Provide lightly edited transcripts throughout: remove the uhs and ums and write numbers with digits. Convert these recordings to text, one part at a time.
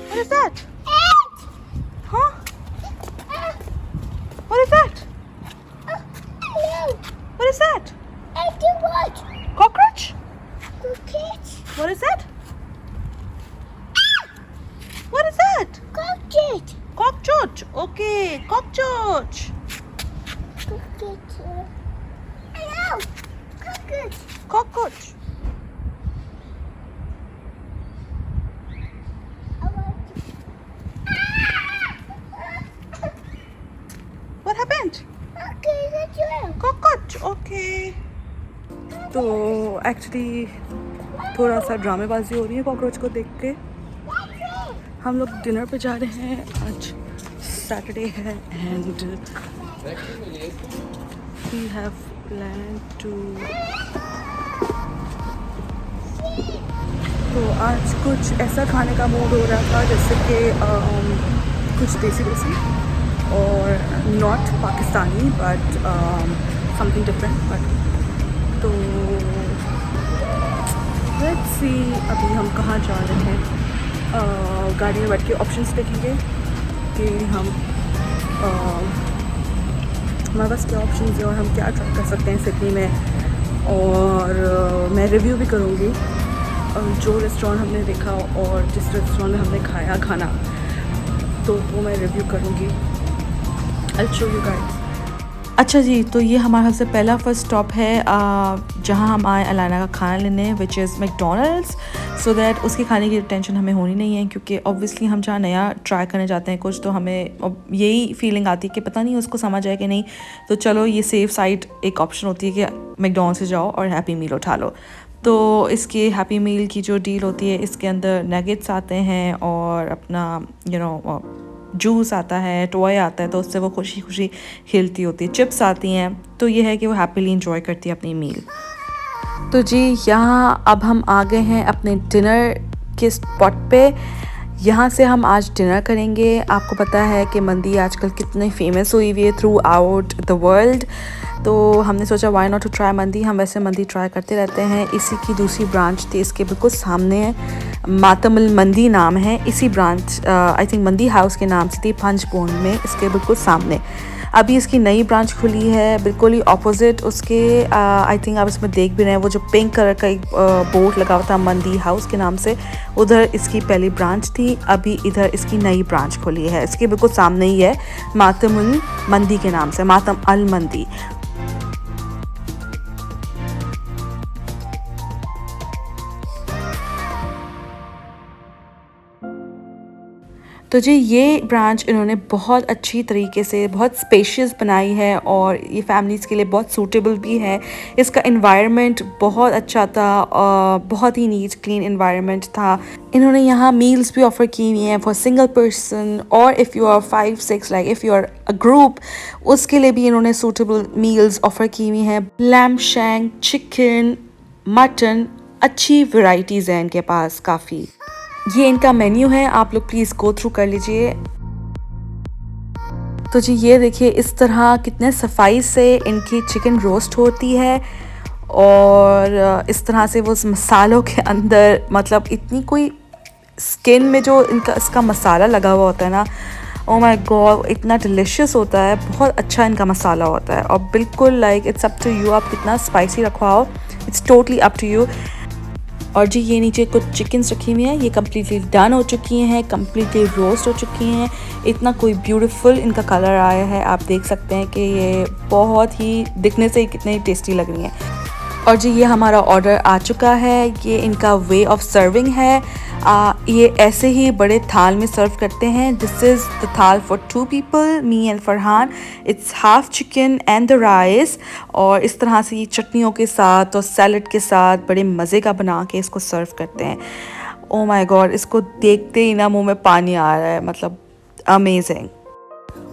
What is that? Huh? What is that? What is that? Cockroach? What is that? What is that? Cockroach. Okay, cockroach. Cockroach. What happened? Cockroach. Okay. तो actually थोड़ा सा ड्रामेबाजी हो रही है cockroach को देख के। हम लोग डिनर पे जा रहे हैं, आज सैटरडे है and we have plan to. तो आज कुछ ऐसा खाने का मूड हो रहा था जैसे कि कुछ देसी और not Pakistani but something different. But तो लेट्स सी अभी हम कहाँ जा रहे हैं। गाड़ी में बैठ के ऑप्शंस देखेंगे कि हम हमारे पास क्या ऑप्शंस हैं और हम क्या ट्राई कर सकते हैं सिडनी में। और मैं रिव्यू भी करूँगी जो रेस्टोरेंट हमने देखा और जिस रेस्टोरेंट में हमने खाया खाना, तो वो मैं रिव्यू करूँगी। I'll show you guys। अच्छा जी, तो ये हमारा सबसे पहला फर्स्ट स्टॉप है जहाँ हम आए अलाना का खाना लेने, which is McDonald's, so that उसके खाने की टेंशन हमें होनी नहीं है, क्योंकि ऑब्वियसली हम जहाँ नया ट्राई करने जाते हैं कुछ, तो हमें यही फीलिंग आती है कि पता नहीं उसको समझ आए कि नहीं। तो चलो ये सेफ़ साइड एक ऑप्शन होती है कि मैकडोनल्ड्स से जाओ और हैप्पी मील उठा लो। तो इसके हैप्पी मील की जो डील होती है, इसके अंदर नगेट्स आते हैं और अपना जूस आता है, टॉय आता है, तो उससे वो खुशी खुशी खेलती होती है। चिप्स आती हैं, तो ये है कि वो हैप्पीली इंजॉय करती है अपनी मील। तो जी यहाँ अब हम आ गए हैं अपने डिनर के स्पॉट पे। यहाँ से हम आज डिनर करेंगे। आपको पता है कि मंदी आजकल कितनी फेमस हुई हुई है थ्रू आउट द वर्ल्ड, तो हमने सोचा व्हाई नॉट टू ट्राई मंदी। हम वैसे मंदी ट्राई करते रहते हैं। इसी की दूसरी ब्रांच थी, इसके बिल्कुल सामने है, मातमुल मंदी नाम है। इसी ब्रांच आई थिंक मंदी हाउस के नाम से थी, पंचबोर्न में, इसके बिल्कुल सामने। अभी इसकी नई ब्रांच खुली है बिल्कुल ही ऑपोजिट उसके। आई थिंक आप इसमें देख भी रहे हैं वो जो पिंक कलर का एक बोर्ड लगा हुआ था मंदी हाउस के नाम से, उधर इसकी पहली ब्रांच थी। अभी इधर इसकी नई ब्रांच खुली है, इसके बिल्कुल सामने ही है, मातमुल मंदी के नाम से, मातम अल मंदी। तो जी ये ब्रांच इन्होंने बहुत अच्छी तरीके से, बहुत स्पेशियस बनाई है और ये फैमिलीज़ के लिए बहुत सूटेबल भी है। इसका एनवायरनमेंट बहुत अच्छा था, बहुत ही नीट क्लीन एनवायरनमेंट था। इन्होंने यहाँ मील्स भी ऑफ़र की हुई हैं फॉर सिंगल पर्सन, और if you are 5-6 like if you are a group, उसके लिए भी इन्होंने सूटेबल मील्स ऑफ़र की हुई हैं। लैम्ब शैंक, चिकन, मटन, अच्छी वैरायटीज़ हैं इनके पास काफ़ी। ये इनका मेन्यू है, आप लोग प्लीज़ गो थ्रू कर लीजिए। तो जी ये देखिए इस तरह कितने सफाई से इनकी चिकन रोस्ट होती है, और इस तरह से वो मसालों के अंदर, मतलब इतनी कोई स्किन में जो इनका इसका मसाला लगा हुआ होता है ना, ओ माय गॉड, इतना डिलिशियस होता है। बहुत अच्छा इनका मसाला होता है, और बिल्कुल like it's up to you, आप कितना स्पाइसी रखवाओ, it's totally up to you. और जी ये नीचे कुछ चिकन्स रखी हुई हैं, ये कम्प्लीटली डन हो चुकी हैं, कम्प्लीटली रोस्ट हो चुकी हैं। इतना कोई ब्यूटीफुल इनका कलर आया है, आप देख सकते हैं कि ये बहुत ही दिखने से ही कितनी टेस्टी लग रही हैं। और जी ये हमारा ऑर्डर आ चुका है। ये इनका वे ऑफ सर्विंग है। ये ऐसे ही बड़े थाल में सर्व करते हैं। दिस इज़ द थाल for 2 people, me and Farhan. It's half chicken and the rice. और इस तरह से ये चटनियों के साथ और सैलड के साथ बड़े मज़े का बना के इसको सर्व करते हैं। ओ माय गॉड, इसको देखते ही ना मुंह में पानी आ रहा है, मतलब अमेजिंग।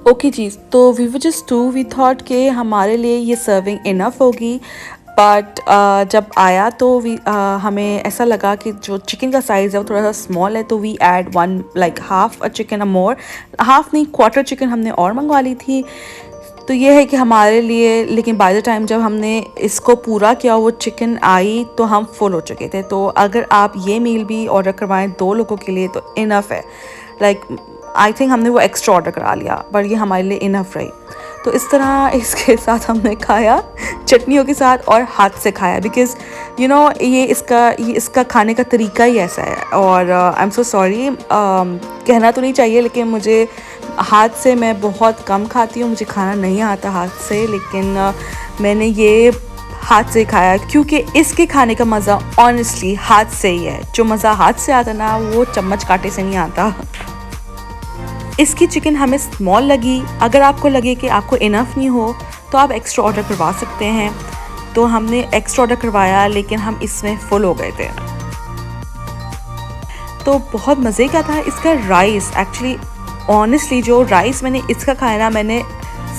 ओके जी, तो we were just to, we thought कि हमारे लिए ये सर्विंग इनफ होगी। बट जब आया तो हमें ऐसा लगा कि जो चिकन का साइज़ है वो थोड़ा सा स्मॉल है, तो we add 1 like half a chicken more, half नहीं क्वार्टर चिकन हमने और मंगवा ली थी। तो ये है कि हमारे लिए, लेकिन बाय द टाइम जब हमने इसको पूरा किया वो चिकन आई तो हम फुल हो चुके थे। तो अगर आप ये मील भी ऑर्डर करवाएं 2 लोगों के लिए तो इनफ है। लाइक आई थिंक हमने वो एक्स्ट्रा ऑर्डर करा लिया, पर ये हमारे लिए इनफ रही। तो इस तरह इसके साथ हमने खाया, चटनियों के साथ, और हाथ से खाया, बिकॉज़ यू नो ये इसका खाने का तरीका ही ऐसा है। और आई एम सो सॉरी, कहना तो नहीं चाहिए, लेकिन मुझे हाथ से मैं बहुत कम खाती हूँ, मुझे खाना नहीं आता हाथ से, लेकिन मैंने ये हाथ से खाया क्योंकि इसके खाने का मज़ा ऑनेस्टली हाथ से ही है। जो मज़ा हाथ से आता ना वो चम्मच कांटे से नहीं आता। इसकी चिकन हमें स्मॉल लगी। अगर आपको लगे कि आपको इनफ नहीं हो तो आप एक्स्ट्रा ऑर्डर करवा सकते हैं। तो हमने एक्स्ट्रा ऑर्डर करवाया, लेकिन हम इसमें फुल हो गए थे। तो बहुत मज़े का था इसका राइस। एक्चुअली ऑनेस्टली जो राइस मैंने इसका खाया ना, मैंने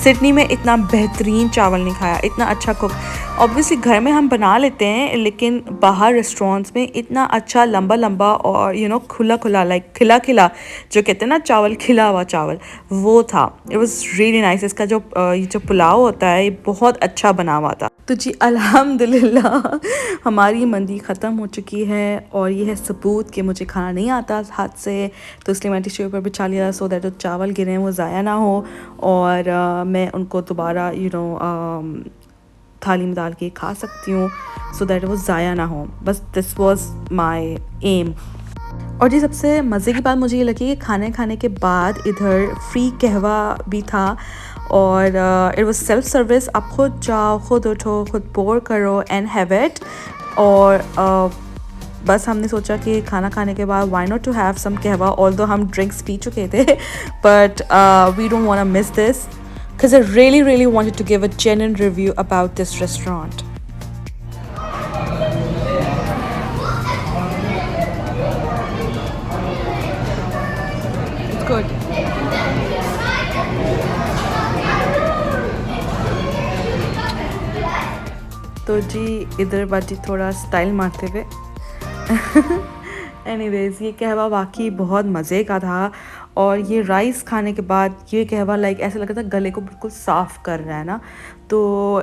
सिडनी में इतना बेहतरीन चावल नहीं खाया, इतना अच्छा कुक। ऑब्वियसली घर में हम बना लेते हैं, लेकिन बाहर रेस्टोरेंट्स में इतना अच्छा लंबा लंबा और यू नो खुला खुला, लाइक खिला खिला जो कहते हैं ना चावल, खिला हुआ चावल, वो था। It was really nice. इसका जो पुलाव होता है ये बहुत अच्छा बना हुआ था। तो जी अल्हम्दुलिल्लाह हमारी मंदी ख़त्म हो चुकी है, और ये है सबूत कि मुझे खाना नहीं आता हाथ से। तो इसलिए मैं टिश्यू पेपर बिछा लिया सो दैट जो चावल गिरे वो ज़ाया ना हो, और मैं उनको दोबारा थाली में डाल के खा सकती हूँ, सो दैट वो ज़ाया ना हो। बस दिस वाज माय एम। और जी सबसे मज़े की बात मुझे ये लगी कि खाने के बाद इधर फ्री कहवा भी था, और इट वाज सेल्फ सर्विस। आप खुद जाओ, खुद उठो, खुद पोर करो एंड हैव इट। और बस हमने सोचा कि खाना खाने के बाद why not to have some kahwa, although हम ड्रिंक्स पी चुके थे, but we don't want to miss this because I really wanted to give a genuine review about this restaurant. It's good. तो जी इधर बाजी थोड़ा स्टाइल मारते हुए एनीवेज़ ये कहवा वाकई बहुत मज़े का था। और ये राइस खाने के बाद ये कहवा लाइक ऐसा लगा था गले को बिल्कुल साफ़ कर रहा है ना, तो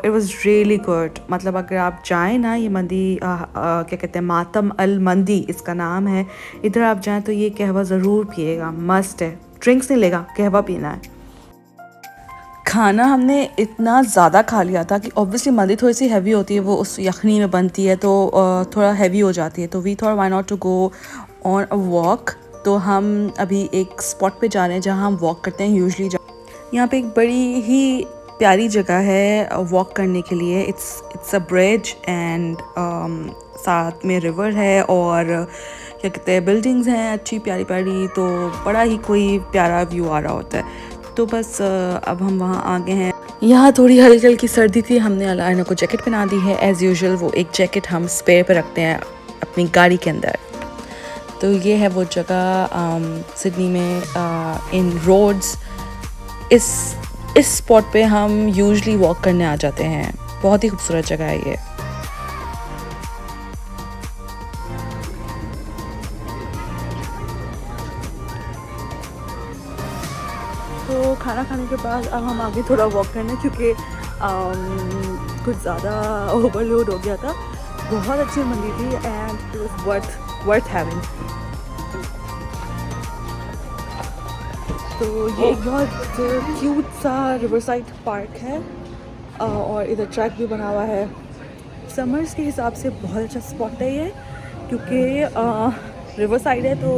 इट वाज रियली गुड। मतलब अगर आप जाएं ना, ये मंदी क्या कहते हैं, मातम अल मंदी इसका नाम है, इधर आप जाएं तो ये कहवा ज़रूर पिएगा, मस्ट है। ड्रिंक्स नहीं लेगा, कहवा पीना है। खाना हमने इतना ज़्यादा खा लिया था कि ऑब्वियसली मंदी थोड़ी सी हैवी होती है, वो उस यखनी में बनती है, तो थोड़ा हैवी हो जाती है। तो we thought why not to go on a walk. तो हम अभी एक स्पॉट पे जा रहे हैं जहाँ हम वॉक करते हैं यूजुअली। यहाँ पे एक बड़ी ही प्यारी जगह है वॉक करने के लिए। इट्स अ ब्रिज एंड साथ में रिवर है, और क्या कहते हैं बिल्डिंग्स हैं अच्छी प्यारी प्यारी, तो बड़ा ही कोई प्यारा व्यू आ रहा होता है। तो बस अब हम वहाँ आ गए हैं। यहाँ थोड़ी हल्की हल्की सर्दी थी, हमने अलायना को जैकेट पहना दी है एज़ यूजुअल। वो एक जैकेट हम स्पेयर पे रखते हैं अपनी गाड़ी के अंदर। तो ये है वो जगह सिडनी में इन रोड्स। इस स्पॉट पे हम यूजुअली वॉक करने आ जाते हैं। बहुत ही खूबसूरत जगह है ये। तो खाना खाने के बाद अब हम आगे थोड़ा वॉक करने, क्योंकि कुछ ज़्यादा ओवरलोड हो गया था। बहुत अच्छी मंदी थी and it was worth having. तो ये एक बहुत क्यूट सा रिवरसाइड पार्क है, और इधर ट्रैक भी बना हुआ है। समर्स के हिसाब से बहुत अच्छा स्पॉट है ये, क्योंकि रिवर साइड है। तो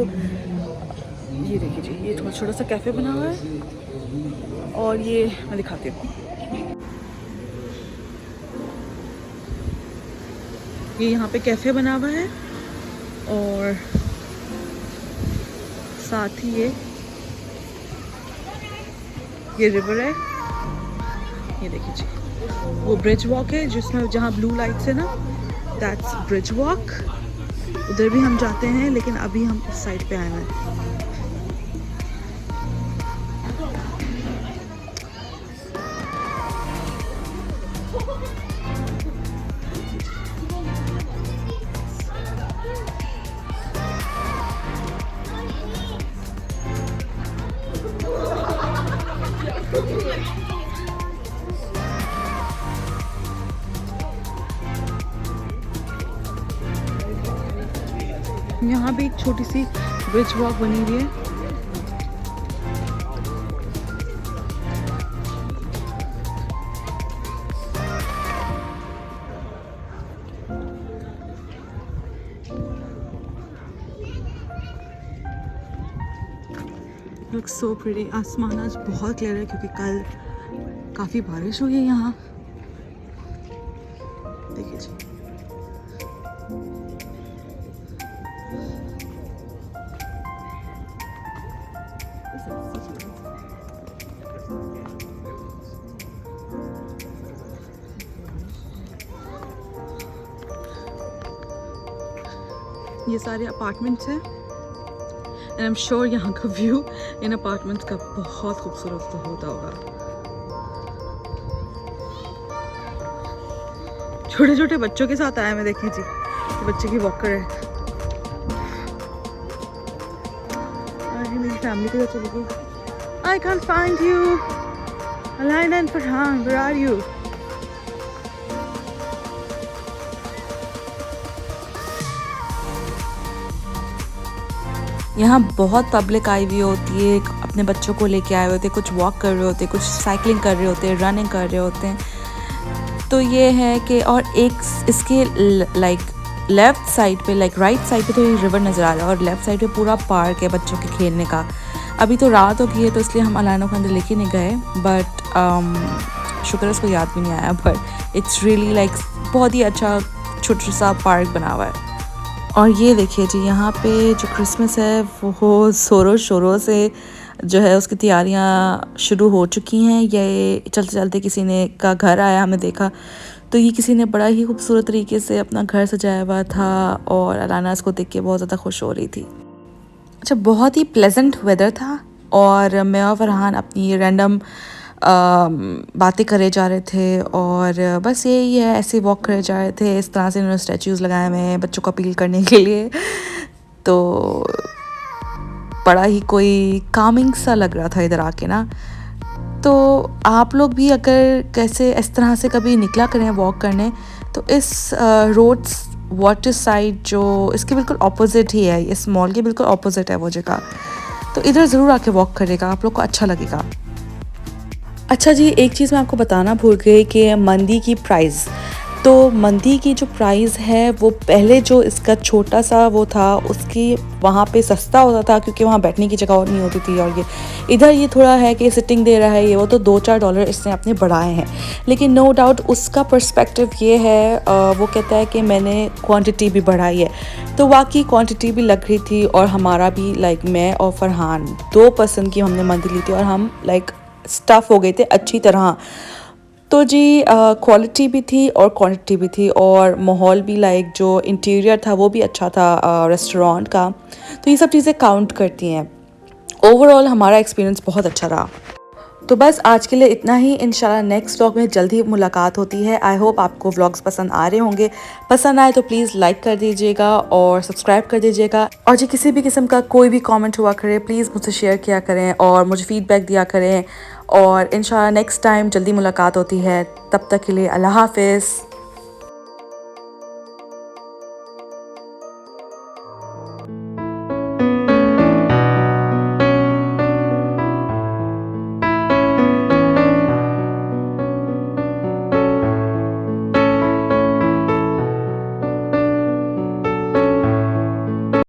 ये देखिए जी, ये थोड़ा छोटा सा कैफ़े बना हुआ है, और ये मैं दिखाती हूँ। ये यहाँ पे कैफ़े बना हुआ है और साथ ही ये रिवर है। ये देखिए जी, वो ब्रिज वॉक है जिसमें जहाँ ब्लू लाइट्स है ना, दैट्स ब्रिज वॉक। उधर भी हम जाते हैं, लेकिन अभी हम इस साइड पे आए हुए हैं। यहाँ भी एक छोटी सी ब्रिज वॉक बनी हुई है। Looks so pretty. आसमान आज बहुत क्लियर है क्योंकि कल काफ़ी बारिश हुई है यहाँ। देखिए जी, ये सारे अपार्टमेंट्स हैं एंड आई एम श्योर यहाँ का व्यू इन अपार्टमेंट्स का बहुत खूबसूरत तो होता होगा। छोटे छोटे बच्चों के साथ आया मैं, देखिए जी, बच्चे की वॉकर है। अरे मेरी फैमिली को चली गई। आई कांट फाइंड यू अलाइन and Farhan, where are you? यहाँ बहुत पब्लिक आई हुई होती है, अपने बच्चों को लेके आए होते हैं, कुछ वॉक कर रहे होते हैं, कुछ साइकिलिंग कर रहे होते हैं, रनिंग कर रहे होते हैं। तो ये है कि और एक इसके लाइक लेफ़्ट साइड पे, लाइक राइट साइड पे तो ये रिवर नज़र आ रहा है और लेफ़्ट साइड पे पूरा पार्क है बच्चों के खेलने का। अभी तो रात हो गई है तो इसलिए हम अलाना को अंदर लेके नहीं गए, बट शुक्र उसको याद भी नहीं आया। बट इट्स रियली लाइक बहुत ही अच्छा छोटा सा पार्क बना हुआ है। और ये देखिए जी, यहाँ पे जो क्रिसमस है वो ज़ोरों शोरों से जो है उसकी तैयारियाँ शुरू हो चुकी हैं। ये चलते चलते किसी ने का घर आया, हमने देखा तो ये किसी ने बड़ा ही खूबसूरत तरीके से अपना घर सजाया हुआ था और अलाना इसको देख के बहुत ज़्यादा खुश हो रही थी। अच्छा, बहुत ही प्लेजेंट वेदर था और मैं और फरहान अपनी रैंडम बातें करे जा रहे थे और बस यही है, ऐसे वॉक करे जा रहे थे। इस तरह से इन्होंने स्टैचूज़ लगाए हुए हैं बच्चों को अपील करने के लिए, तो बड़ा ही कोई कामिंग सा लग रहा था इधर आके ना। तो आप लोग भी अगर कैसे इस तरह से कभी निकला करें वॉक करने, तो इस रोड्स वाटर साइड जो इसके बिल्कुल ऑपोजिट ही है, इस मॉल के बिल्कुल ऑपोजिट है वो जगह, तो इधर ज़रूर आके वॉक करेगा, आप लोग को अच्छा लगेगा। अच्छा जी, एक चीज़ मैं आपको बताना भूल गई कि मंदी की प्राइस, तो मंदी की जो प्राइस है वो पहले जो इसका छोटा सा वो था उसकी वहाँ पे सस्ता होता था क्योंकि वहाँ बैठने की जगह और नहीं होती थी। और ये इधर ये थोड़ा है कि सिटिंग दे रहा है ये वो, तो $2-4 इसने अपने बढ़ाए हैं। लेकिन नो डाउट उसका पर्सपेक्टिव ये है, वो कहता है कि मैंने क्वांटिटी भी बढ़ाई है, तो वाकई क्वांटिटी भी लग रही थी। और हमारा भी लाइक मैं और फरहान 2 पर्सन की हमने मंदी ली थी और हम लाइक स्टफ़ हो गए थे अच्छी तरह। तो जी क्वालिटी भी थी और क्वांटिटी भी थी और माहौल भी लाइक जो इंटीरियर था वो भी अच्छा था रेस्टोरेंट का, तो ये सब चीज़ें काउंट करती हैं। ओवरऑल हमारा एक्सपीरियंस बहुत अच्छा रहा। तो बस आज के लिए इतना ही। इंशाल्लाह नेक्स्ट व्लॉग में जल्द ही मुलाकात होती है। आई होप आपको व्लॉग्स पसंद आ रहे होंगे। पसंद आए तो प्लीज़ लाइक कर दीजिएगा और सब्सक्राइब कर दीजिएगा। और जी किसी भी किस्म का कोई भी कमेंट हुआ करे प्लीज़ मुझसे शेयर किया करें और मुझे फीडबैक दिया करें। और इंशाल्लाह नेक्स्ट टाइम जल्दी मुलाकात होती है। तब तक के लिए अल्लाह हाफ़िज़।